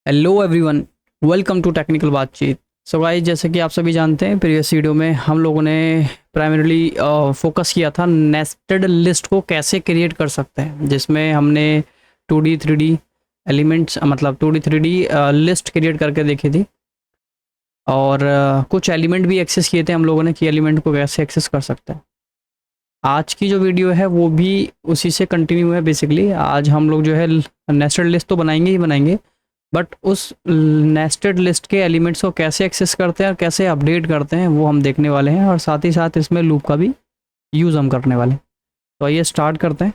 Hello everyone, welcome to technical Baatcheet. So guys, जैसे कि आप सभी जानते हैं, प्रीवियस वीडियो में हम लोगों ने प्राइमरीली फोकस किया था नेस्टेड लिस्ट को कैसे क्रिएट कर सकते हैं, जिसमें हमने 2D 3D एलिमेंट्स मतलब 2D 3D लिस्ट क्रिएट करके देखी थी। और कुछ एलिमेंट भी एक्सेस किए थे हम लोगों ने कि एलिमेंट को कैसे एक्सेस कर सकते हैं। आज की जो वीडियो है वो भी उसी से कंटिन्यू है। बेसिकली आज हम लोग जो है नेस्टेड लिस्ट तो बनाएंगे ही बनाएंगे, बट उस नेस्टेड लिस्ट के एलिमेंट्स को कैसे एक्सेस करते हैं और कैसे अपडेट करते हैं वो हम देखने वाले हैं, और साथ ही साथ इसमें लूप का भी यूज़ हम करने वाले हैं। तो आइए स्टार्ट करते हैं।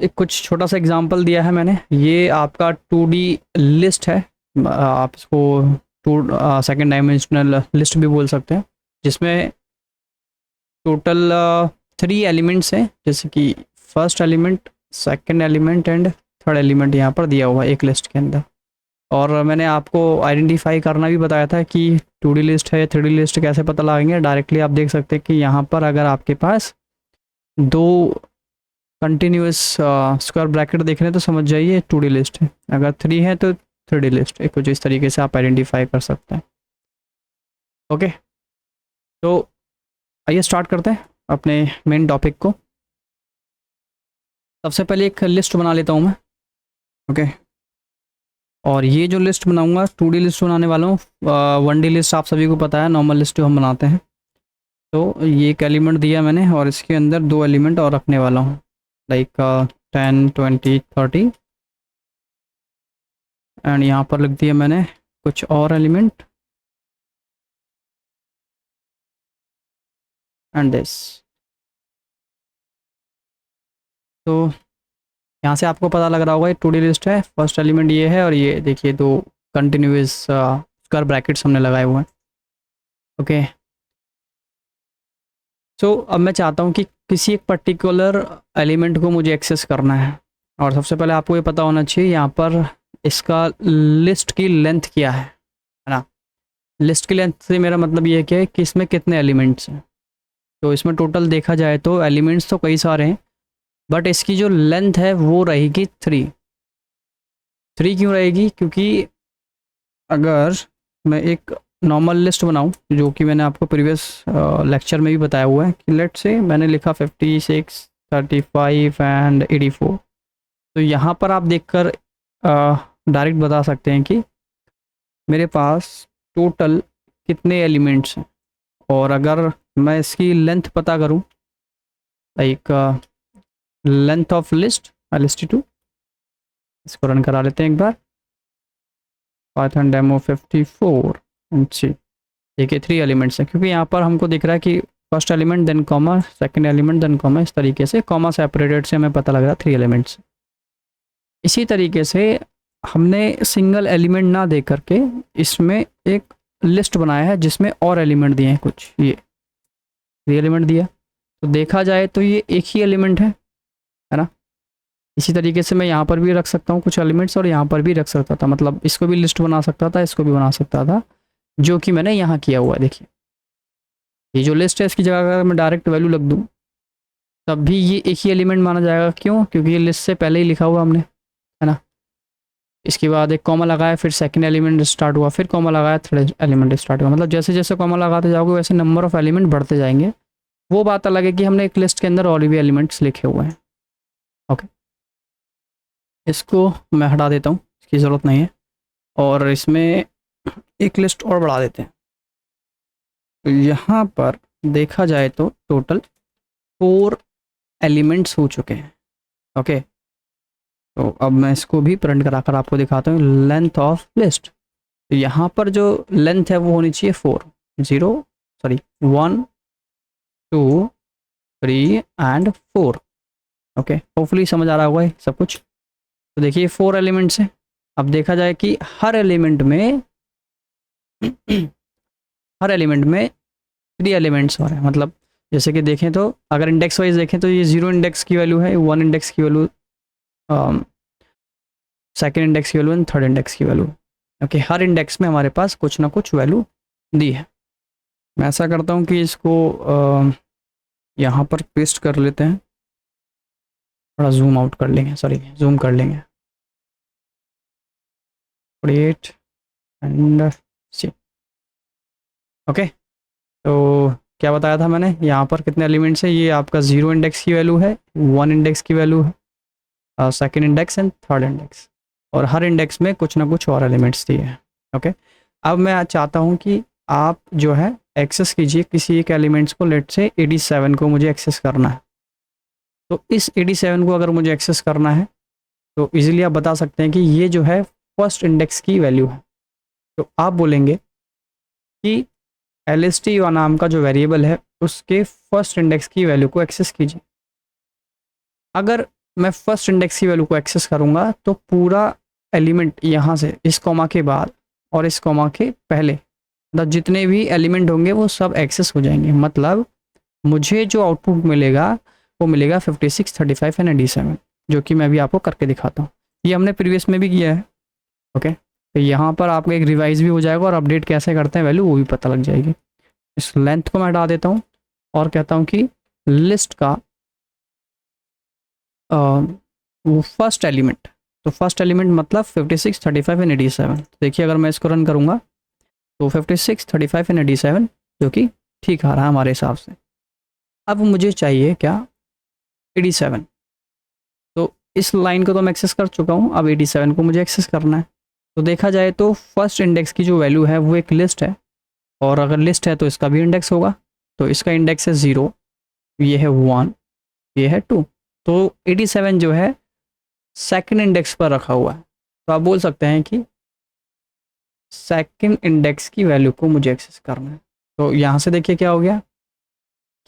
एक कुछ छोटा सा एग्जांपल दिया है मैंने। ये आपका 2D लिस्ट है। आप इसको सेकेंड डायमेंशनल लिस्ट भी बोल सकते हैं, जिसमें टोटल 3 एलिमेंट्स हैं, जैसे कि first element, second element and third element यहाँ पर दिया हुआ है एक लिस्ट के अंदर। और मैंने आपको आइडेंटिफाई करना भी बताया था कि 2D लिस्ट है या 3D लिस्ट कैसे पता लगाएंगे। डायरेक्टली आप देख सकते हैं कि यहाँ पर अगर आपके पास दो कंटिन्यूस स्क्वायर ब्रैकेट देख रहे हैं तो समझ जाइए 2D लिस्ट है, अगर 3 है तो 3D लिस्ट है। कुछ इस तरीके से आप आइडेंटिफाई कर सकते हैं। ओके, तो आइए स्टार्ट करते हैं अपने मेन टॉपिक को। सबसे पहले एक लिस्ट बना लेता हूँ मैं। ओके, और ये जो लिस्ट बनाऊंगा 2D लिस्ट बनाने वाला हूँ। 1D लिस्ट आप सभी को पता है, नॉर्मल लिस्ट जो हम बनाते हैं। तो ये एक एलिमेंट दिया मैंने और इसके अंदर 2 एलिमेंट और रखने वाला हूँ, लाइक 10 20 30। एंड यहाँ पर लिख दिया मैंने कुछ और एलिमेंट एंड दिस। तो यहाँ से आपको पता लग रहा होगा ये 2D लिस्ट है। फर्स्ट एलिमेंट ये है और ये देखिए 2 कंटिन्यूस स्क्वायर ब्रैकेट्स हमने लगाए हुए हैं। ओके, अब मैं चाहता हूँ कि किसी एक पर्टिकुलर एलिमेंट को मुझे एक्सेस करना है, और सबसे पहले आपको ये पता होना चाहिए यहाँ पर इसका लिस्ट की लेंथ क्या है ना। लिस्ट की लेंथ से मेरा मतलब ये है कि इसमें कितने एलिमेंट्स हैं। तो इसमें टोटल देखा जाए तो एलिमेंट्स तो कई सारे हैं, बट इसकी जो लेंथ है वो रहेगी 3। 3 क्यों रहेगी? क्योंकि अगर मैं एक नॉर्मल लिस्ट बनाऊं, जो कि मैंने आपको प्रीवियस लेक्चर में भी बताया हुआ है कि लेट से मैंने लिखा 56 35 एंड 84। तो यहाँ पर आप देखकर डायरेक्ट बता सकते हैं कि मेरे पास टोटल कितने एलिमेंट्स हैं। और अगर मैं इसकी लेंथ पता करूं, like length of list list2, इसको रन करा लेते हैं एक बार। पाइथन डेमो 54 एंड सी। देखिए 3 एलिमेंट्स हैं, क्योंकि यहाँ पर हमको दिख रहा है कि first element then comma, second element then comma, इस तरीके से कॉमा सेपरेटेड से हमें पता लग रहा है 3 एलिमेंट्स। इसी तरीके से हमने सिंगल एलिमेंट ना दे करके इसमें एक लिस्ट बनाया है जिसमें और एलिमेंट दिए हैं कुछ। ये 3 एलिमेंट दिया, तो देखा जाए तो ये एक ही एलिमेंट है ना। इसी तरीके से मैं यहाँ पर भी रख सकता हूँ कुछ एलिमेंट्स, और यहाँ पर भी रख सकता था, मतलब इसको भी लिस्ट बना सकता था, इसको भी बना सकता था, जो कि मैंने यहाँ किया हुआ है। देखिए ये जो लिस्ट है इसकी जगह अगर मैं डायरेक्ट वैल्यू लग दूँ तब भी ये एक ही एलिमेंट माना जाएगा। क्यों? क्योंकि ये लिस्ट से पहले ही लिखा हुआ हमने, है ना। इसके बाद एक कॉमा लगाया, फिर सेकंड एलिमेंट स्टार्ट हुआ, फिर कॉमा लगाया, थर्ड एलिमेंट स्टार्ट हुआ। मतलब जैसे जैसे कॉमा लगाते जाओगे वैसे नंबर ऑफ एलिमेंट बढ़ते जाएंगे। वो बात अलग है कि हमने एक लिस्ट के अंदर और भी एलिमेंट्स लिखे हुए हैं। ओके, इसको मैं हटा देता हूँ, इसकी ज़रूरत नहीं है। और इसमें एक लिस्ट और बढ़ा देते हैं। तो यहाँ पर देखा जाए तो टोटल 4 एलिमेंट्स हो चुके हैं। ओके, तो अब मैं इसको भी प्रिंट करा कर आपको दिखाता हूँ। लेंथ ऑफ लिस्ट, तो यहाँ पर जो लेंथ है वो होनी चाहिए 4, 1 2 3 एंड 4। ओके, होपफुली समझ आ रहा होगा ये सब कुछ। तो देखिए 4 एलिमेंट्स हैं। अब देखा जाए कि हर एलिमेंट में हर एलिमेंट में 3 एलिमेंट्स हो रहे हैं। मतलब जैसे कि देखें तो अगर इंडेक्स वाइज देखें तो ये 0 इंडेक्स की वैल्यू है, 1 इंडेक्स की वैल्यू, सेकेंड इंडेक्स की वैल्यू एंड थर्ड इंडेक्स की वैल्यू। ओके, हर इंडेक्स में हमारे पास कुछ ना कुछ वैल्यू दी है। मैं ऐसा करता हूँ कि इसको यहाँ पर पेस्ट कर लेते हैं, थोड़ा जूम आउट कर लेंगे, सॉरी जूम कर लेंगे। 48 एंड सी। ओके, तो क्या बताया था मैंने, यहाँ पर कितने एलिमेंट्स है, ये आपका 0 इंडेक्स की वैल्यू है, 1 इंडेक्स की वैल्यू है, second index and third index, और हर इंडेक्स में कुछ ना कुछ और एलिमेंट्स दिए हैं। ओके, अब मैं चाहता हूँ कि आप जो है एक्सेस कीजिए किसी एक एलिमेंट्स को, लेट से 87 को मुझे एक्सेस करना है। तो इस 87 को अगर मुझे एक्सेस करना है तो इजीली आप बता सकते हैं कि ये जो है फर्स्ट इंडेक्स की वैल्यू है। तो आप बोलेंगे कि LST नाम का जो वेरिएबल है उसके फर्स्ट इंडेक्स की वैल्यू को एक्सेस कीजिए। अगर मैं फर्स्ट इंडेक्स की वैल्यू को एक्सेस करूंगा तो पूरा एलिमेंट यहाँ से इस कॉमा के बाद और इस कॉमा के पहले, मतलब जितने भी एलिमेंट होंगे वो सब एक्सेस हो जाएंगे। मतलब मुझे जो आउटपुट मिलेगा वो मिलेगा 56, 35 एंड 87, जो कि मैं भी आपको करके दिखाता हूँ। ये हमने प्रीवियस में भी किया है। ओके, तो यहाँ पर आपको एक रिवाइज भी हो जाएगा और अपडेट कैसे करते हैं वैल्यू वो भी पता लग जाएगी। इस लेंथ को मैं हटा देता हूँ और कहता हूँ कि लिस्ट का वो फर्स्ट एलिमेंट, तो फर्स्ट एलिमेंट मतलब 56, 35 एंड 87। तो देखिए अगर मैं इसको रन करूँगा तो 56, 35 एंड 87 जो कि ठीक आ रहा है हमारे हिसाब से। अब मुझे चाहिए क्या, 87। तो इस लाइन को तो मैं एक्सेस कर चुका हूँ, अब 87 को मुझे एक्सेस करना है। तो देखा जाए तो फर्स्ट इंडेक्स की जो वैल्यू है वो एक लिस्ट है, और अगर लिस्ट है तो इसका भी इंडेक्स होगा। तो इसका इंडेक्स है 0, ये है 1, ये है 2। तो 87 जो है सेकंड इंडेक्स पर रखा हुआ है। तो आप बोल सकते हैं कि सेकंड इंडेक्स की वैल्यू को मुझे एक्सेस करना है। तो यहाँ से देखिए क्या हो गया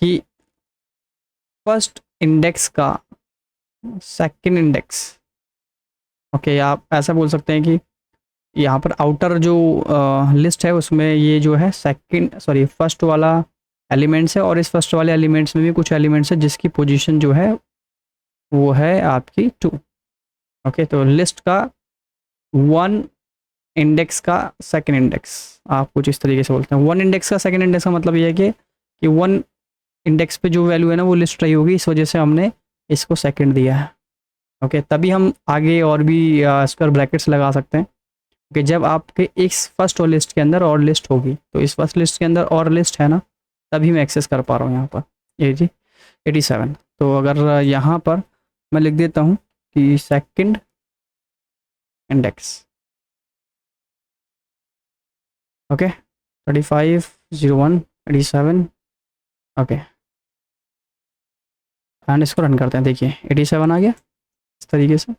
कि फर्स्ट इंडेक्स का सेकंड इंडेक्स। ओके, आप ऐसा बोल सकते हैं कि यहाँ पर आउटर जो लिस्ट है उसमें ये जो है फर्स्ट वाला एलिमेंट्स है, और इस फर्स्ट वाले एलिमेंट्स में भी कुछ एलिमेंट्स है जिसकी पोजीशन जो है वो है आपकी 2। ओके, तो लिस्ट का 1 इंडेक्स का सेकंड इंडेक्स, आप कुछ इस तरीके से बोलते हैं। 1 इंडेक्स का सेकंड इंडेक्स का मतलब ये है कि 1 इंडेक्स पे जो वैल्यू है ना वो लिस्ट रही होगी, इस वजह से हमने इसको सेकंड दिया है। ओके, तभी हम आगे और भी इस पर ब्रैकेट्स लगा सकते हैं कि जब आपके इस फर्स्ट और लिस्ट के अंदर और लिस्ट होगी, तो इस फर्स्ट लिस्ट के अंदर और लिस्ट है ना, तभी मैं एक्सेस कर पा रहा हूँ यहाँ पर ये जी 87। तो अगर यहाँ पर मैं लिख देता हूँ कि second index. Okay, 35, 01, 87। Okay, and इसको रन करते हैं। देखिए 87 आ गया इस तरीके से।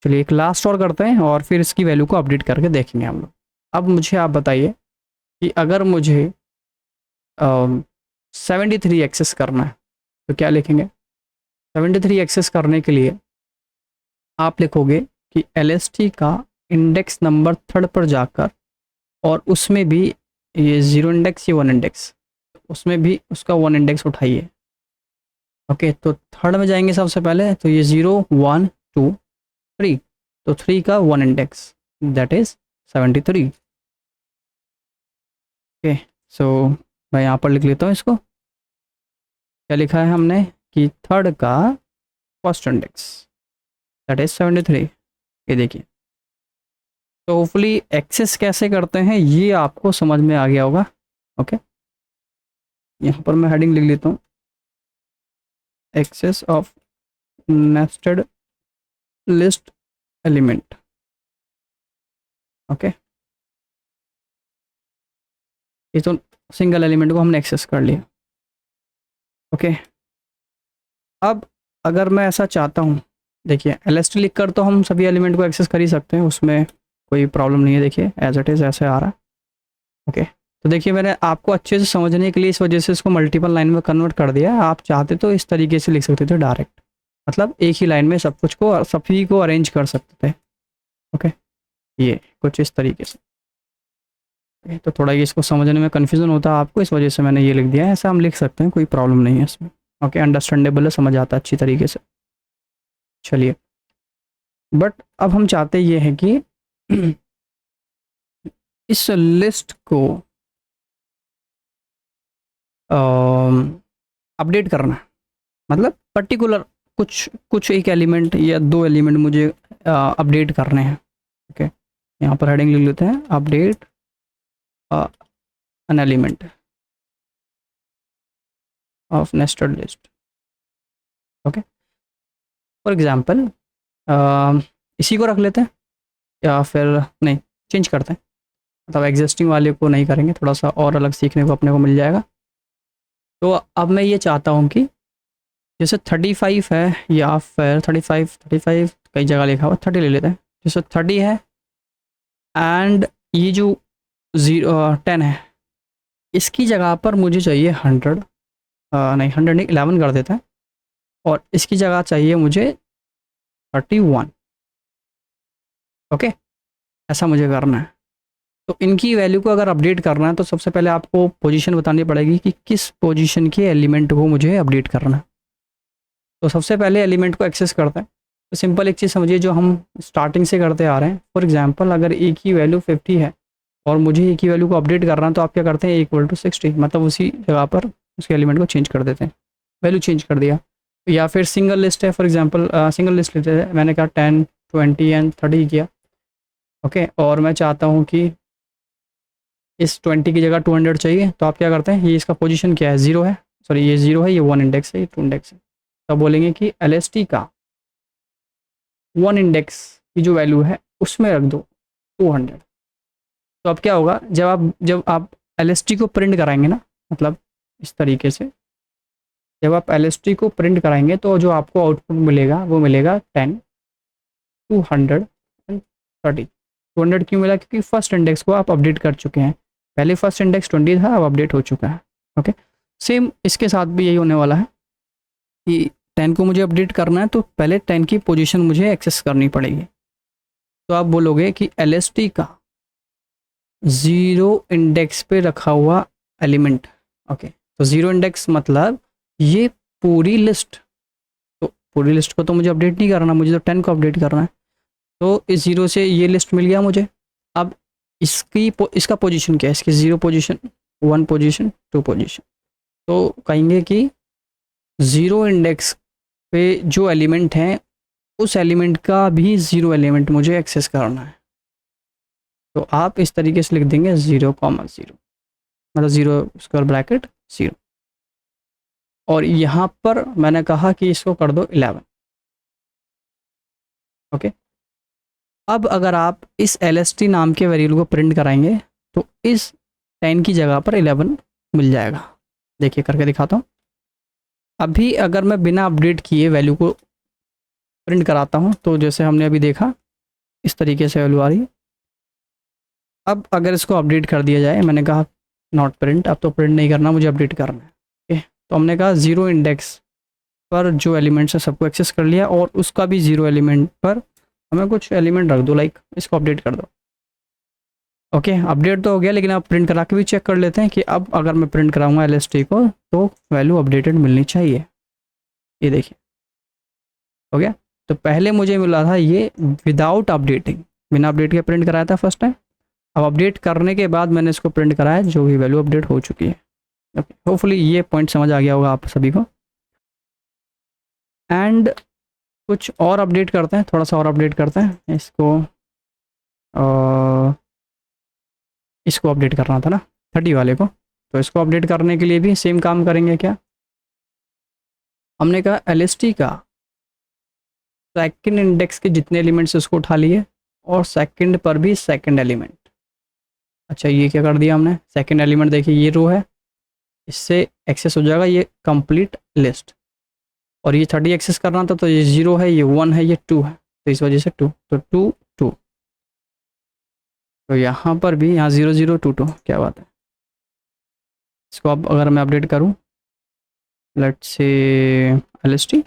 चलिए एक लास्ट और करते हैं और फिर इसकी वैल्यू को अपडेट करके देखेंगे हम लोग। अब मुझे आप बताइए कि अगर मुझे 73 एक्सेस करना है तो क्या लिखेंगे। 73 एक्सेस करने के लिए आप लिखोगे कि LST का इंडेक्स नंबर थर्ड पर जाकर, और उसमें भी ये 0 इंडेक्स, ये 1 इंडेक्स, उसमें भी उसका 1 इंडेक्स उठाइए। ओके, तो थर्ड में जाएंगे सबसे पहले, तो ये 0, 1, 2, 3, तो 3 का 1 इंडेक्स दैट इज 73। ओके, सो मैं यहाँ पर लिख लेता हूँ इसको। क्या लिखा है हमने कि थर्ड का फर्स्ट इंडेक्स दैट इज 73। ये देखिए, तो होपफुली एक्सेस कैसे करते हैं ये आपको समझ में आ गया होगा। ओके, यहाँ पर मैं हेडिंग लिख लेता हूँ, access of nested list element. Okay, ये तो सिंगल एलिमेंट को हमने एक्सेस कर लिया। ओके, अब अगर मैं ऐसा चाहता हूँ, देखिए LST लिख कर तो हम सभी एलिमेंट को एक्सेस कर ही सकते हैं, उसमें कोई प्रॉब्लम नहीं है। देखिए एज इट इज़ ऐसे आ रहा है। ओके, तो देखिए मैंने आपको अच्छे से समझने के लिए इस वजह से इसको मल्टीपल लाइन में कन्वर्ट कर दिया। आप चाहते तो इस तरीके से लिख सकते थे डायरेक्ट, मतलब एक ही लाइन में सब कुछ को सभी को अरेंज कर सकते थे। ओके, ये कुछ इस तरीके से। तो थोड़ा ये इसको समझने में कन्फ्यूज़न होता है आपको, इस वजह से मैंने ये लिख दिया है। ऐसा हम लिख सकते हैं, कोई प्रॉब्लम नहीं है इसमें। ओके, अंडरस्टैंडेबल है, समझ आता है अच्छी तरीके से। चलिए, बट अब हम चाहते ये हैं कि इस लिस्ट को अपडेट करना है, मतलब पर्टिकुलर कुछ कुछ एक एलिमेंट या 2 एलिमेंट मुझे अपडेट करने हैं। ओके, यहाँ पर हेडिंग लिख लेते हैं update an element of nested list. Okay, for example इसी को रख लेते हैं, या फिर नहीं, चेंज करते हैं, मतलब एग्जिस्टिंग वाले को नहीं करेंगे, थोड़ा सा और अलग सीखने को अपने को मिल जाएगा। तो अब मैं ये चाहता हूँ कि जैसे 35 है, या फिर 35 कई जगह लिखा हुआ 30 ले लेते हैं, जैसे 30 है एंड ये जो 10 है, इसकी जगह पर मुझे चाहिए 100, नहीं 100 नहीं 11 कर देते हैं, और इसकी जगह चाहिए मुझे 31। ओके, ऐसा मुझे करना है। तो इनकी वैल्यू को अगर अपडेट करना है तो सबसे पहले आपको पोजीशन बतानी पड़ेगी कि किस पोजीशन के एलिमेंट को मुझे अपडेट करना है। तो सबसे पहले एलिमेंट को एक्सेस करते हैं। तो सिंपल एक चीज़ समझिए जो हम स्टार्टिंग से करते आ रहे हैं। फॉर एग्जांपल अगर ए की वैल्यू 50 है और मुझे ए की वैल्यू को अपडेट करना है, तो आप क्या करते हैं, इक्वल टू 60, मतलब उसी जगह पर उसके एलिमेंट को चेंज कर देते हैं, वैल्यू चेंज कर दिया। या फिर सिंगल लिस्ट है, फॉर एग्जाम्पल सिंगल लिस्ट लेते हैं, मैंने कहा 10 20 एंड 30 किया। ओके, और मैं चाहता हूँ कि इस 20 की जगह 200 चाहिए, तो आप क्या करते हैं, ये इसका पोजीशन क्या है, 0 है, सॉरी ये 0 है, ये 1 इंडेक्स है, ये 2 इंडेक्स है। तो आप बोलेंगे कि LST का 1 इंडेक्स की जो वैल्यू है उसमें रख दो 200। तो अब क्या होगा, जब आप LST को प्रिंट कराएंगे ना, मतलब इस तरीके से जब आप LST को प्रिंट कराएंगे तो जो आपको आउटपुट मिलेगा वो मिलेगा 10 200 एंड 30। 200 क्यों मिला, क्योंकि फर्स्ट इंडेक्स को आप अपडेट कर चुके हैं। पहले फर्स्ट इंडेक्स 20 था, अब अपडेट हो चुका है। ओके, सेम इसके साथ भी यही होने वाला है कि 10 को मुझे अपडेट करना है तो पहले 10 की पोजीशन मुझे एक्सेस करनी पड़ेगी। तो आप बोलोगे कि LST का 0 इंडेक्स पे रखा हुआ एलिमेंट। ओके, तो 0 इंडेक्स मतलब ये पूरी लिस्ट, तो पूरी लिस्ट को तो मुझे अपडेट नहीं करना, मुझे तो 10 को अपडेट करना है। तो इस 0 से ये लिस्ट मिल गया मुझे। अब इसका पोजीशन क्या है, इसकी 0 पोजीशन, 1 पोजीशन, 2 पोजीशन। तो कहेंगे कि 0 इंडेक्स पे जो एलिमेंट हैं उस एलिमेंट का भी 0 एलिमेंट मुझे एक्सेस करना है। तो आप इस तरीके से लिख देंगे 0,0, मतलब 0 स्क्वायर ब्रैकेट 0, और यहाँ पर मैंने कहा कि इसको कर दो 11। ओके, अब अगर आप इस LST नाम के वेरिएबल को प्रिंट कराएंगे तो इस 10 की जगह पर 11 मिल जाएगा। देखिए करके दिखाता हूँ। अभी अगर मैं बिना अपडेट किए वैल्यू को प्रिंट कराता हूँ तो जैसे हमने अभी देखा इस तरीके से वैल्यू आ रही है। अब अगर इसको अपडेट कर दिया जाए, मैंने कहा नॉट प्रिंट, अब तो प्रिंट नहीं करना, मुझे अपडेट करना है। ओके, तो हमने कहा 0 इंडेक्स पर जो एलिमेंट्स है सबको एक्सेस कर लिया, और उसका भी 0 एलिमेंट पर हमें कुछ एलिमेंट रख दो, लाइक इसको अपडेट कर दो। ओके, अपडेट तो हो गया, लेकिन आप प्रिंट करा के भी चेक कर लेते हैं कि अब अगर मैं प्रिंट कराऊंगा LST को तो वैल्यू अपडेटेड मिलनी चाहिए। ये देखिए हो गया। तो पहले मुझे मिला था ये विदाउट अपडेटिंग, बिना अपडेट के प्रिंट कराया था फर्स्ट टाइम। अब अपडेट करने के बाद मैंने इसको प्रिंट कराया, जो भी वैल्यू अपडेट हो चुकी है। ओके, होपफुली ये पॉइंट समझ आ गया होगा आप सभी को। एंड कुछ और अपडेट करते हैं, थोड़ा सा और अपडेट करते हैं इसको अपडेट करना था ना 30 वाले को। तो इसको अपडेट करने के लिए भी सेम काम करेंगे। क्या हमने कहा, LST का सेकंड इंडेक्स के जितने एलिमेंट्स उसको उठा लिए, और सेकंड पर भी सेकंड एलिमेंट। अच्छा, ये क्या कर दिया हमने, सेकंड एलिमेंट देखिए ये रो है, इससे एक्सेस हो जाएगा ये कंप्लीट लिस्ट। और ये 30 एक्सेस करना था, तो ये 0 है, ये 1 है, ये 2 है, तो इस वजह से 2, तो 2 2। तो यहाँ पर भी यहाँ 0 0 2 2, क्या बात है। इसको अब अगर मैं अपडेट करूँ, लेट्स से LST,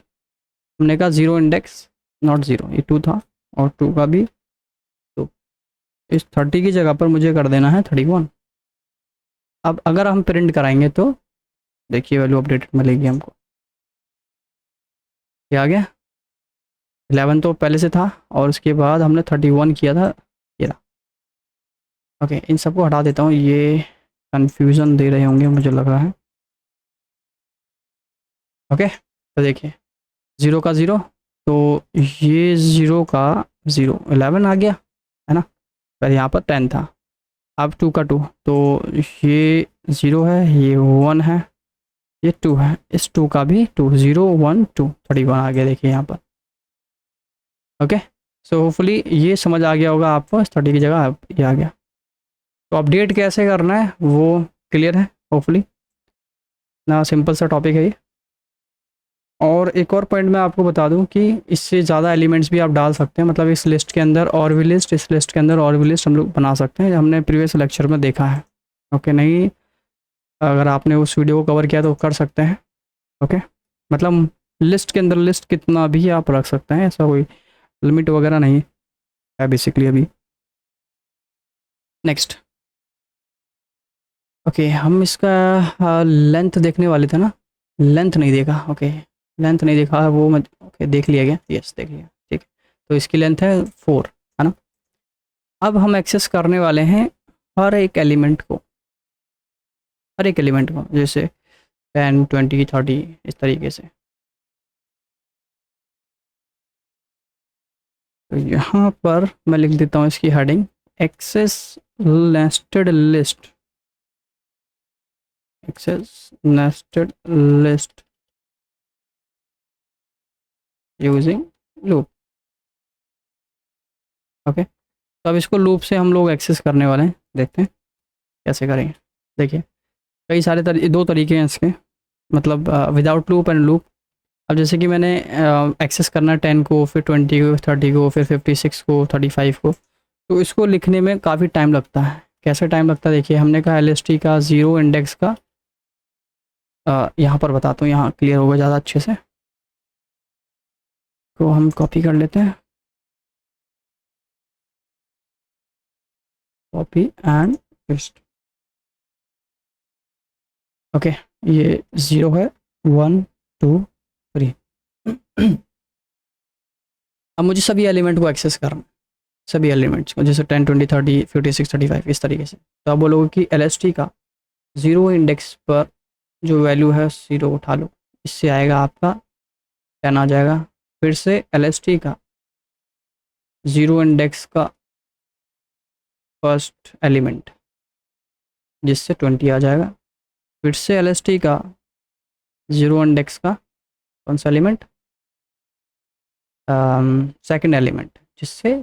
हमने कहा 0 इंडेक्स नॉट 0, ये 2 था, और 2 का भी, तो इस 30 की जगह पर मुझे कर देना है 31। अब अगर हम प्रिंट कराएंगे तो देखिए वैल्यू अपडेटेड मिलेगी हमको। क्या आ गया, 11 तो पहले से था, और उसके बाद हमने 31 किया था, ये रहा। ओके, इन सबको हटा देता हूँ, ये कन्फ्यूज़न दे रहे होंगे मुझे लग रहा है। ओके, तो देखिए 0 का 0, तो ये 0 का 0 11 आ गया है ना। पहले यहाँ पर 10 था, अब 2 का 2, तो ये 0 है, ये 1 है, ये 2 है, इस 2 का भी 2, 0 1 2 31 आ गया, देखिए यहाँ पर। ओके, सो होपफुली ये समझ आ गया होगा आपको, 30 की जगह ये आ गया। तो अपडेट कैसे करना है वो क्लियर है होपफुली ना, सिंपल सा टॉपिक है ये। और एक और पॉइंट मैं आपको बता दूं कि इससे ज़्यादा एलिमेंट्स भी आप डाल सकते हैं, मतलब इस लिस्ट के अंदर और भी लिस्ट, इस लिस्ट के अंदर और भी लिस्ट हम लोग बना सकते हैं, हमने प्रीवियस लेक्चर में देखा है। ओके, नहीं अगर आपने उस वीडियो को कवर किया तो कर सकते हैं। ओके, मतलब लिस्ट के अंदर लिस्ट कितना भी आप रख सकते हैं, ऐसा कोई लिमिट वगैरह नहीं है बेसिकली अभी। नेक्स्ट, ओके हम इसका लेंथ देखने वाले थे ना, लेंथ नहीं देखा। ओके, लेंथ नहीं देखा वो मैं, ओके देख लिया गया, यस देख लिया, ठीक है। तो इसकी लेंथ है 4, है ना। अब हम एक्सेस करने वाले हैं हर एक एलिमेंट को, हर एक एलिमेंट को, जैसे 10 20 30 इस तरीके से। तो यहाँ पर मैं लिख देता हूँ इसकी heading, access nested list, access nested list using loop. Okay, तो अब इसको लूप से हम लोग एक्सेस करने वाले हैं, देखते हैं कैसे करेंगे। देखिए कई सारे दो तरीके हैं इसके, मतलब विदाउट लूप एंड लूप। अब जैसे कि मैंने एक्सेस करना है 10 को, फिर 20 को, 30 को, फिर 56 को, 35 को, तो इसको लिखने में काफ़ी टाइम लगता है। कैसे टाइम लगता है देखिए, हमने कहा LST का 0 इंडेक्स का, यहाँ पर बताता हूँ, यहाँ क्लियर होगा ज़्यादा अच्छे से। तो हम कॉपी कर लेते हैं, कॉपी एंड पेस्ट। ओके, ये 0 है, 1 2 3। अब मुझे सभी एलिमेंट को एक्सेस करना, सभी एलिमेंट्स को, जैसे 10 20 30 56 35 इस तरीके से। तो आप बोलोगे कि LST का 0 इंडेक्स पर जो वैल्यू है 0 उठा लो, इससे आएगा आपका 10 आ जाएगा। फिर से LST का 0 इंडेक्स का फर्स्ट एलिमेंट, जिससे 20 आ जाएगा। फिर से LST का 0 इंडेक्स का कौन सा एलिमेंट, सेकंड एलिमेंट, जिससे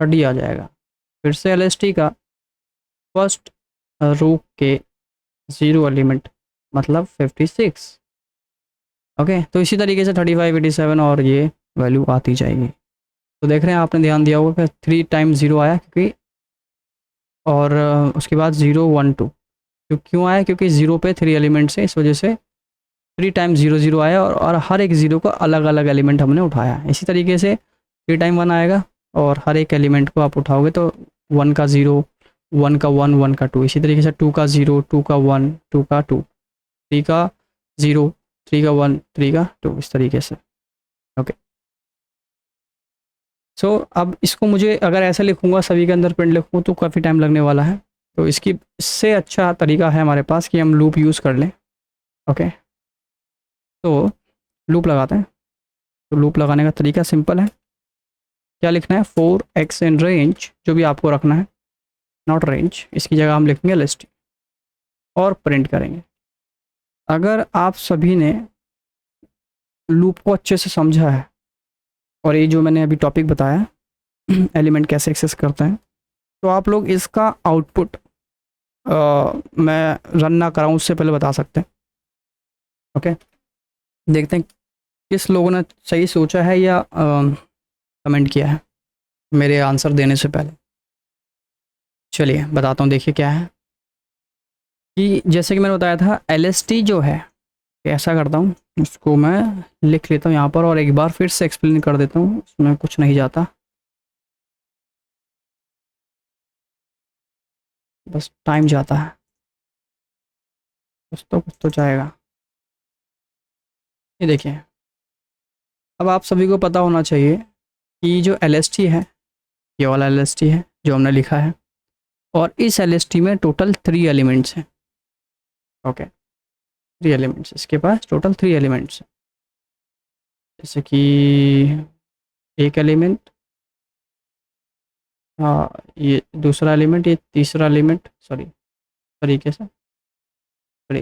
30 आ जाएगा। फिर से LST का फर्स्ट रो के 0 एलिमेंट, मतलब 56। ओके, तो इसी तरीके से 35 87 और ये वैल्यू आती जाएगी। तो देख रहे हैं, आपने ध्यान दिया होगा कि 3 टाइम्स 0 आया, क्योंकि और उसके बाद 0 1 2, क्यों आया, क्योंकि 0 पे 3 एलिमेंट्स है, इस वजह से 3 टाइम्स 0 0 आया, और हर एक 0 का अलग अलग एलिमेंट हमने उठाया। इसी तरीके से 3 टाइम 1 आएगा, और हर एक एलिमेंट को आप उठाओगे तो 1 का 0, 1 का 1, 1 का 2, इसी तरीके से 2 का 0, 2 का 1, 2 का 2, 3 का 0, 3 का 1, 3 का 2, इस तरीके से। ओके, सो अब इसको मुझे अगर ऐसे लिखूंगा, सभी के अंदर प्रिंट लिखूँ, तो काफ़ी टाइम लगने वाला है। तो इससे अच्छा तरीका है हमारे पास कि हम लूप यूज़ कर लें। ओके, तो लूप लगाते हैं। तो लूप लगाने का तरीका सिंपल है, क्या लिखना है, 4x इन रेंज, जो भी आपको रखना है, नॉट रेंज, इसकी जगह हम लिखेंगे लिस्ट और प्रिंट करेंगे। अगर आप सभी ने लूप को अच्छे से समझा है, और ये जो मैंने अभी टॉपिक बताया एलिमेंट कैसे एक्सेस करते हैं, तो आप लोग इसका आउटपुट मैं रन ना कराऊँ उससे पहले बता सकते हैं। ओके, देखते हैं किस लोगों ने सही सोचा है या कमेंट किया है मेरे आंसर देने से पहले। चलिए बताता हूँ, देखिए क्या है कि जैसे कि मैंने बताया था, LST जो है, ऐसा करता हूँ, उसको मैं लिख लेता हूँ यहाँ पर, और एक बार फिर से एक्सप्लेन कर देता हूँ, उसमें कुछ नहीं जाता, बस टाइम जाता है, कुछ तो जाएगा। ये देखिए, अब आप सभी को पता होना चाहिए कि जो LST है, ये वाला LST है जो हमने लिखा है, और इस LST में टोटल 3 एलिमेंट्स हैं। ओके, 3 एलिमेंट्स, इसके पास टोटल 3 एलिमेंट्स हैं, जैसे कि एक एलिमेंट, हाँ, ये दूसरा एलिमेंट, ये तीसरा एलिमेंट, सॉरी तरीके से, सॉरी,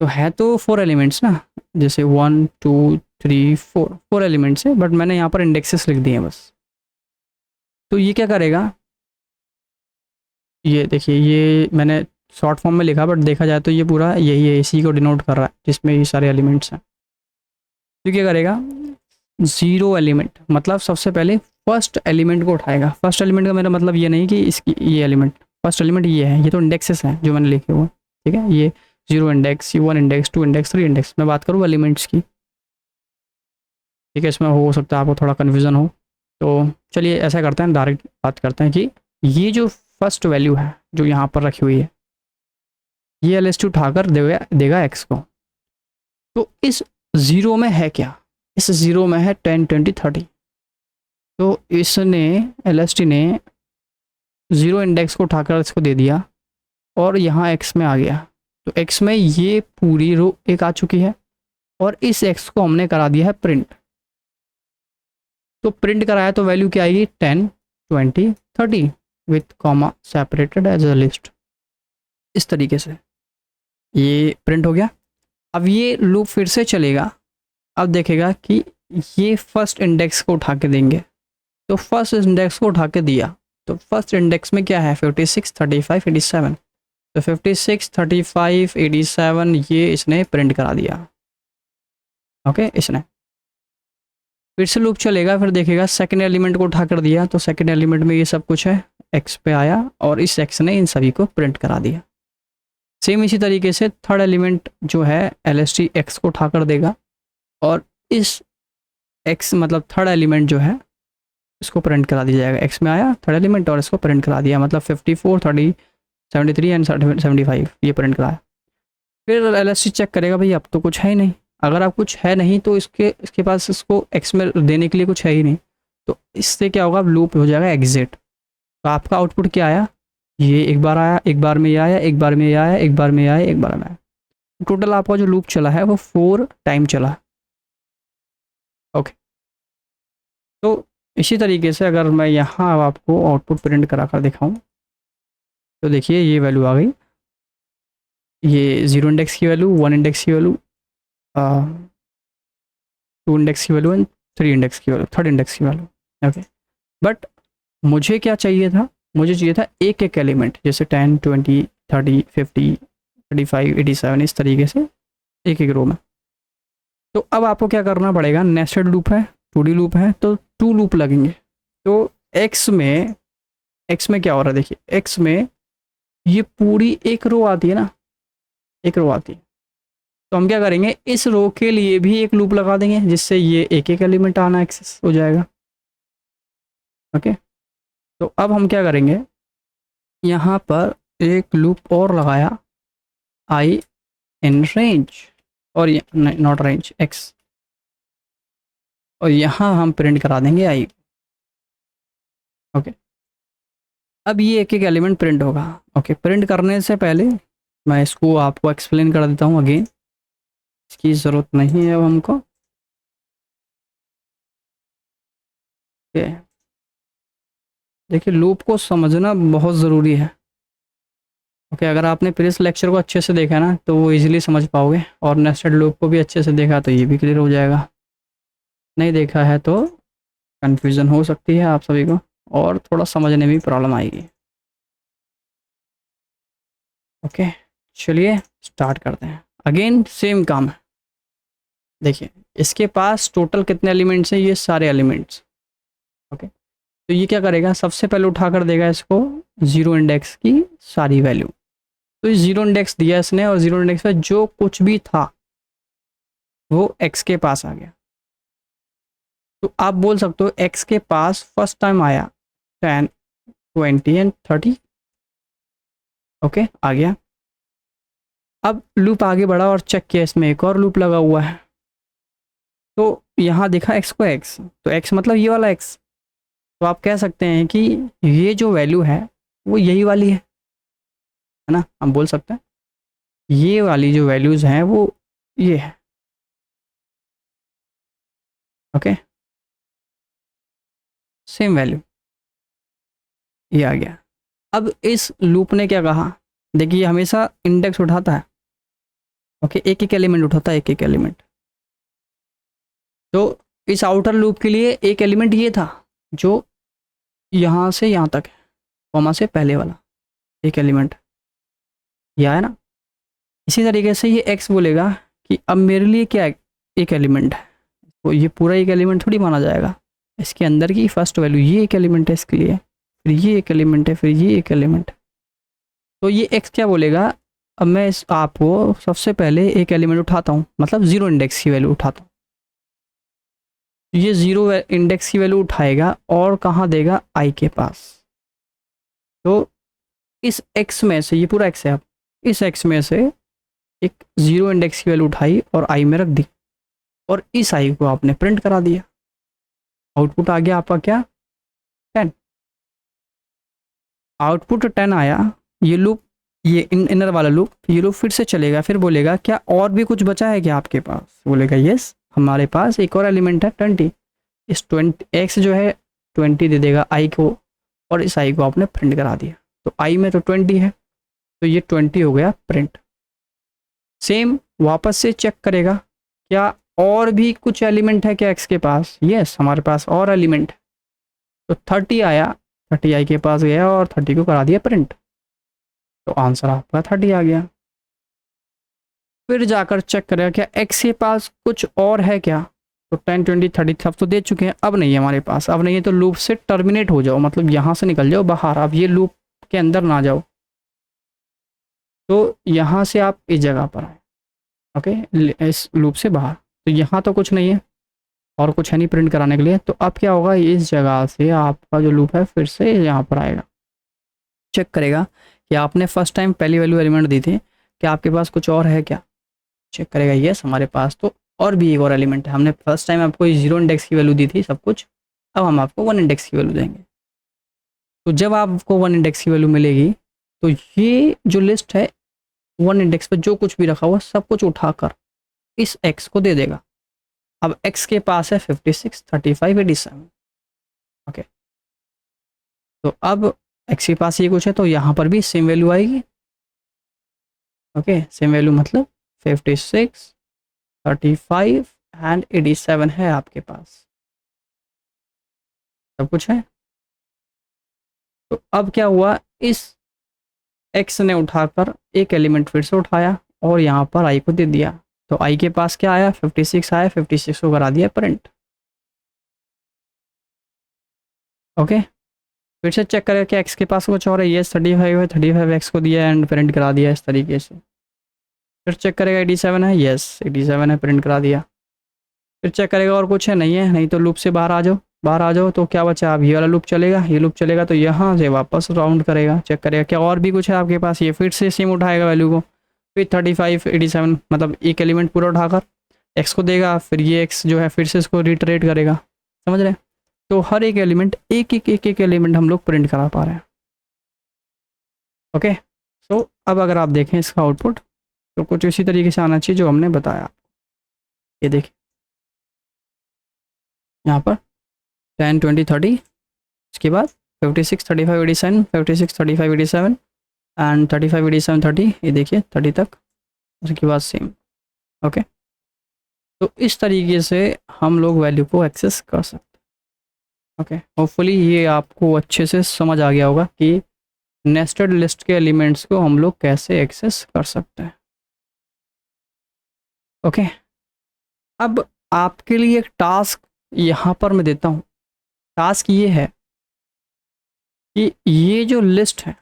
तो है तो 4 एलिमेंट्स ना, जैसे 1 2 3 4, 4 एलिमेंट्स है, बट मैंने यहाँ पर इंडेक्सेस लिख दिए हैं बस। तो ये क्या करेगा, ये देखिए, ये मैंने शॉर्ट फॉर्म में लिखा, बट देखा जाए तो ये पूरा यही है, इसी को डिनोट कर रहा है जिसमें ये सारे एलिमेंट्स हैं। तो क्या करेगा, जीरो एलिमेंट मतलब सबसे पहले फर्स्ट एलिमेंट को उठाएगा। फर्स्ट एलिमेंट का मेरा मतलब ये नहीं कि इसकी ये एलिमेंट, फर्स्ट एलिमेंट ये है, ये तो इंडेक्सेस हैं जो मैंने लिखे हुए, ठीक है, ये जीरो इंडेक्स, ये 1 इंडेक्स, 2 इंडेक्स, 3 इंडेक्स, मैं बात करूँ एलिमेंट्स की, ठीक है। इसमें हो सकता है आपको थोड़ा कन्फ्यूज़न हो, तो चलिए ऐसा करते हैं, डायरेक्ट बात करते हैं कि ये जो फर्स्ट वैल्यू है जो यहाँ पर रखी हुई है, ये एल एस टी उठाकर देगा देगा एक्स को। तो इस ज़ीरो में है क्या, इस ज़ीरो में है 10 20 30। तो इसने एल एस टी ने ज़ीरो इंडेक्स को उठाकर इसको दे दिया और यहाँ एक्स में आ गया। तो एक्स में ये पूरी रो एक आ चुकी है और इस एक्स को हमने करा दिया है प्रिंट। तो प्रिंट कराया तो वैल्यू क्या आएगी, 10 20 30 with comma separated as a list. इस तरीके से ये प्रिंट हो गया। अब ये लूप फिर से चलेगा, अब देखेगा कि ये फर्स्ट इंडेक्स को उठा के देंगे। तो फर्स्ट इंडेक्स को उठा के दिया, तो फर्स्ट इंडेक्स में क्या है, 56 35 87। तो 56 35 87 ये इसने प्रिंट करा दिया, ओके। इसने फिर से लूप चलेगा, फिर देखेगा सेकंड एलिमेंट को उठा कर दिया, तो सेकंड एलिमेंट में ये सब कुछ है, एक्स पे आया और इस एक्स ने इन सभी को प्रिंट करा दिया। सेम इसी तरीके से थर्ड एलिमेंट जो है एल एस टी एक्स को उठा कर देगा और इस एक्स मतलब थर्ड एलिमेंट जो है इसको प्रिंट करा दिया जाएगा। एक्स में आया थर्ड एलिमेंट और इसको प्रिंट करा दिया, मतलब 54 30 73 एंड 75 ये प्रिंट कराया। फिर एल एस टी चेक करेगा, भाई अब तो कुछ है ही नहीं। अगर आप कुछ है नहीं तो इसके पास इसको एक्स में देने के लिए कुछ है ही नहीं, तो इससे क्या होगा, लूप हो जाएगा एग्जिट। तो आपका आउटपुट क्या आया, ये एक बार आया, एक बार में ये आया, एक बार में ये आया, एक बार में ये आया, एक बार में आया। टोटल आपका जो लूप चला है वो 4 टाइम चला, ओके। तो इसी तरीके से अगर मैं यहाँ अब आपको आउटपुट प्रिंट करा कर दिखाऊँ, तो देखिए ये वैल्यू आ गई, ये जीरो इंडेक्स की वैल्यू, 1 इंडेक्स की वैल्यू, 2 इंडेक्स की वैल्यू एंड 3 इंडेक्स की वैल्यू, थर्ड इंडेक्स की वैल्यू, ओके। बट मुझे क्या चाहिए था, मुझे चाहिए था एक एक एलिमेंट, जैसे 10 20 30 50 35 87 इस तरीके से एक एक रो में। तो अब आपको क्या करना पड़ेगा, नेस्टेड लूप है, 2D लूप है, तो 2 लूप लगेंगे। तो एक्स में क्या हो रहा है, देखिए एक्स में ये पूरी एक रो आती है ना, एक रो आती है। तो हम क्या करेंगे, इस रो के लिए भी एक लूप लगा देंगे जिससे ये एक एक एलिमेंट आना एक्सेस हो जाएगा, ओके। तो अब हम क्या करेंगे, यहाँ पर एक लूप और लगाया, आई इन रेंज, और नॉट रेंज एक्स, और यहाँ हम प्रिंट करा देंगे आई, ओके। अब ये एक एक एलिमेंट प्रिंट होगा, ओके। प्रिंट करने से पहले मैं इसको आपको एक्सप्लेन कर देता हूँ अगेन, इसकी ज़रूरत नहीं है अब हमको, ओके। देखिए लूप को समझना बहुत ज़रूरी है, ओके। अगर आपने प्रीवियस लेक्चर को अच्छे से देखा ना तो वो इजीली समझ पाओगे, और नेस्टेड लूप को भी अच्छे से देखा तो ये भी क्लियर हो जाएगा। नहीं देखा है तो कन्फ्यूज़न हो सकती है आप सभी को, और थोड़ा समझने में भी प्रॉब्लम आएगी, ओके। चलिए स्टार्ट करते हैं, अगेन सेम काम है। देखिए इसके पास टोटल कितने एलिमेंट्स हैं, ये सारे एलिमेंट्स, ओके। तो ये क्या करेगा, सबसे पहले उठा कर देगा इसको जीरो इंडेक्स की सारी वैल्यू। तो ये जीरो इंडेक्स दिया इसने, और जीरो इंडेक्स पे जो कुछ भी था वो एक्स के पास आ गया। तो आप बोल सकते हो एक्स के पास फर्स्ट टाइम आया 10 20 एंड 30, ओके आ गया। अब लूप आगे बढ़ा और चेक किया, इसमें एक और लूप लगा हुआ है। तो यहाँ देखा एक्स को एक्स, तो एक्स मतलब ये वाला एक्स। तो आप कह सकते हैं कि ये जो वैल्यू है वो यही वाली है ना, हम बोल सकते हैं ये वाली जो वैल्यूज़ हैं वो ये है, ओके। सेम वैल्यू, ये आ गया। अब इस लूप ने क्या कहा, देखिए हमेशा इंडेक्स उठाता है, ओके, एक एक एलिमेंट उठाता है, एक एक एलिमेंट। तो इस आउटर लूप के लिए एक एलिमेंट ये था जो यहाँ से यहाँ तक है, कॉमा से पहले वाला एक एलिमेंट, यह है ना। इसी तरीके से ये एक्स बोलेगा कि अब मेरे लिए क्या एक एलिमेंट है, तो ये पूरा एक एलिमेंट थोड़ी माना जाएगा, इसके अंदर की फर्स्ट वैल्यू ये एक एलिमेंट है इसके लिए, फिर ये एक एलिमेंट है, फिर ये एक एलिमेंट। तो ये एक्स क्या बोलेगा, अब मैं इस आपको सबसे पहले एक एलिमेंट उठाता हूँ, मतलब जीरो इंडेक्स की वैल्यू उठाता हूँ। ये जीरो इंडेक्स की वैल्यू उठाएगा और कहाँ देगा, आई के पास। तो इस एक्स में से, ये पूरा एक्स है, अब इस एक्स में से एक जीरो इंडेक्स की वैल्यू उठाई और आई में रख दी, और इस आई को आपने प्रिंट करा दिया। आउटपुट आ गया आपका क्या, 10। आउटपुट 10 आया। ये लूप, ये इनर वाला लूप, ये लूप फिर से चलेगा, फिर बोलेगा क्या और भी कुछ बचा है क्या आपके पास, बोलेगा यस हमारे पास एक और एलिमेंट है 20। इस 20 एक्स जो है 20 दे देगा आई को, और इस आई को आपने प्रिंट करा दिया। तो आई में तो 20 है, तो ये 20 हो गया प्रिंट। सेम वापस से चेक करेगा क्या और भी कुछ एलिमेंट है क्या एक्स के पास, यस हमारे पास और एलिमेंट। तो 30 आया, 30 आई के पास गया और 30 को करा दिया प्रिंट, तो आंसर आपका 30 आ गया। फिर जाकर चेक करेगा क्या एक्स के पास कुछ और है क्या, तो 10 20 30 सब तो दे चुके हैं, अब नहीं है हमारे पास, अब नहीं है तो लूप से टर्मिनेट हो जाओ, मतलब यहाँ से निकल जाओ बाहर, अब ये लूप के अंदर ना जाओ। तो यहाँ से आप इस जगह पर आए, ओके, इस लूप से बाहर। तो यहाँ तो कुछ नहीं है और कुछ है नहीं प्रिंट कराने के लिए, तो अब क्या होगा, इस जगह से आपका जो लूप है फिर से यहाँ पर आएगा, चेक करेगा कि आपने फर्स्ट टाइम पहली वैल्यू एलिमेंट दी थी, क्या आपके पास कुछ और है क्या, चेक करेगा यस हमारे पास तो और भी एक और एलिमेंट है, हमने फर्स्ट टाइम आपको जीरो इंडेक्स की वैल्यू दी थी सब कुछ, अब हम आपको 1 इंडेक्स की वैल्यू देंगे। तो जब आपको 1 इंडेक्स की वैल्यू मिलेगी, तो ये जो लिस्ट है 1 इंडेक्स पर जो कुछ भी रखा हुआ सब कुछ उठाकर इस एक्स को दे देगा। अब एक्स के पास है 56 35 87, ओके। तो अब एक्स के पास ये कुछ है, तो यहाँ पर भी सेम वैल्यू आएगी, ओके, सेम वैल्यू मतलब 56 35 एंड 87 है आपके पास, सब कुछ है। तो अब क्या हुआ, इस एक्स ने उठाकर एक एलिमेंट फिर से उठाया और यहाँ पर आई को दे दिया, तो आई के पास क्या आया, 56 आया, 56 को करा दिया प्रिंट, ओके। फिर से चेक करें कि एक्स के पास कुछ और है, ये 35 है, 35 एक्स को दिया एंड प्रिंट करा दिया इस तरीके से। फिर चेक करेगा 87 है, यस 87 है, प्रिंट करा दिया। फिर चेक करेगा और कुछ है, नहीं है, नहीं तो लूप से बाहर आ जाओ, बाहर आ जाओ। तो क्या बचा, अब ये वाला लूप चलेगा, ये लूप चलेगा, तो यहाँ से वापस राउंड करेगा, चेक करेगा क्या और भी कुछ है आपके पास, ये फिर से सेम उठाएगा वैल्यू को, फिर 35 87 मतलब एक एलिमेंट पूरा उठाकर एक्स को देगा, फिर ये एक्स जो है फिर से इसको रिटरेट करेगा, समझ रहे हैं। तो हर एक एलिमेंट एक एलिमेंट हम लोग प्रिंट करा पा रहे हैं, ओके। सो अब अगर आप देखें इसका आउटपुट, तो कुछ इसी तरीके से आना चाहिए जो हमने बताया। ये देखिए यहाँ पर 10 20 30, इसके बाद 56 35 87 56 35 87 एंड 35 87 30, ये देखिए 30 तक, उसके बाद सेम, ओके। तो इस तरीके से हम लोग वैल्यू को एक्सेस कर सकते हैं, ओके। होपफुली ये आपको अच्छे से समझ आ गया होगा कि नेस्टेड लिस्ट के एलिमेंट्स को हम लोग कैसे एक्सेस कर सकते हैं, ओके। अब आपके लिए एक टास्क यहाँ पर मैं देता हूँ। टास्क ये है कि ये जो लिस्ट है,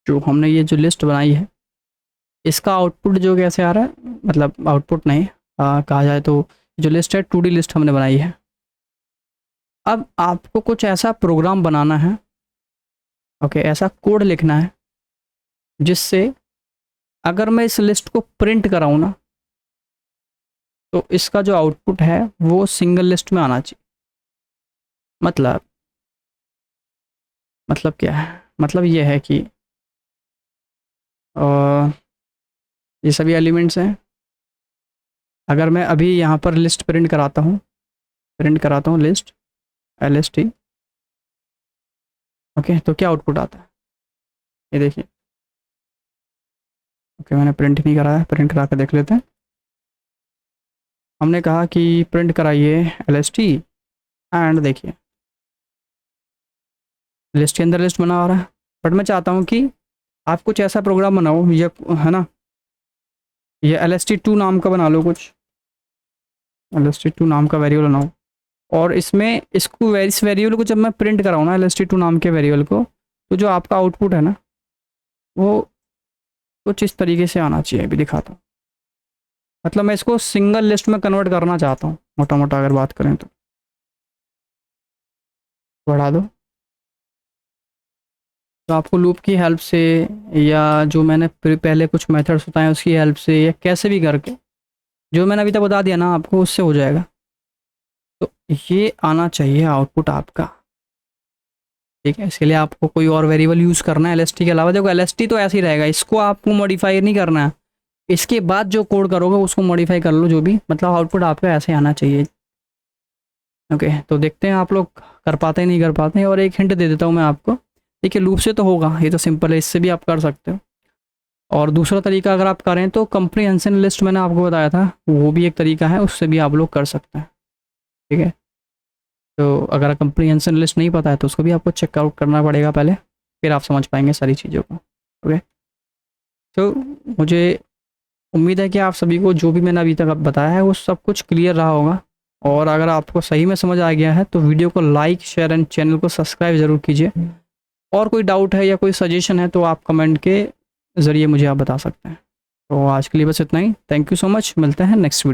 जो हमने ये जो लिस्ट बनाई है, इसका आउटपुट जो कैसे आ रहा है, मतलब आउटपुट नहीं, कहा जाए तो जो लिस्ट है 2D लिस्ट हमने बनाई है। अब आपको कुछ ऐसा प्रोग्राम बनाना है, ओके, ऐसा कोड लिखना है जिससे अगर मैं इस लिस्ट को प्रिंट कराऊँ ना, तो इसका जो आउटपुट है वो सिंगल लिस्ट में आना चाहिए। मतलब क्या है, मतलब ये है कि ये सभी एलिमेंट्स हैं। अगर मैं अभी यहाँ पर लिस्ट प्रिंट कराता हूँ लिस्ट LST। ओके, तो क्या आउटपुट आता है ये देखिए। ओके, मैंने प्रिंट नहीं कराया, प्रिंट करा कर देख लेते हैं। हमने कहा कि प्रिंट कराइए LST, एंड देखिए लिस्ट के अंदर लिस्ट बना आ रहा है। बट मैं चाहता हूँ कि आप कुछ ऐसा प्रोग्राम बनाओ, ये है ना, ये LST2 नाम का बना लो कुछ, LST2 नाम का वेरिएबल बनाओ, और इसमें इसको इस वेरिएबल को जब मैं प्रिंट कराऊँ ना, LST2 नाम के वेरिएबल को, तो जो आपका आउटपुट है ना वो कुछ इस तरीके से आना चाहिए। अभी दिखाता हूँ। मतलब मैं इसको सिंगल लिस्ट में कन्वर्ट करना चाहता हूँ, मोटा मोटा अगर बात करें तो। बढ़ा दो। तो आपको लूप की हेल्प से, या जो मैंने पहले कुछ मेथड्स बताए उसकी हेल्प से, या कैसे भी करके, जो मैंने अभी तक बता दिया ना आपको, उससे हो जाएगा। तो ये आना चाहिए आउटपुट आपका। ठीक है, इसके लिए आपको कोई और वेरिएबल यूज़ करना है LST के अलावा। देखो LST तो ऐसे ही रहेगा, इसको आपको मॉडिफाई नहीं करना है। इसके बाद जो कोड करोगे उसको मॉडिफाई कर लो, जो भी, मतलब आउटपुट आपका ऐसे आना चाहिए। ओके, तो देखते हैं आप लोग कर पाते हैं नहीं कर पाते हैं। और एक हिंट दे देता हूँ मैं आपको। देखिए लूप से तो होगा, ये तो सिंपल है, इससे भी आप कर सकते हो। और दूसरा तरीका अगर आप करें तो कंप्रीहेंशन लिस्ट मैंने आपको बताया था, वो भी एक तरीका है, उससे भी आप लोग कर सकते हैं। ठीक है, तो अगर कंप्रीहेंशन लिस्ट नहीं पता है तो उसको भी आपको चेकआउट करना पड़ेगा पहले, फिर आप समझ पाएंगे सारी चीज़ों को। ओके, तो मुझे उम्मीद है कि आप सभी को जो भी मैंने अभी तक बताया है वो सब कुछ क्लियर रहा होगा। और अगर आपको सही में समझ आ गया है तो वीडियो को लाइक, शेयर एंड चैनल को सब्सक्राइब ज़रूर कीजिए। और कोई डाउट है या कोई सजेशन है तो आप कमेंट के ज़रिए मुझे आप बता सकते हैं। तो आज के लिए बस इतना ही। थैंक यू सो मच, मिलते हैं नेक्स्ट वीडियो।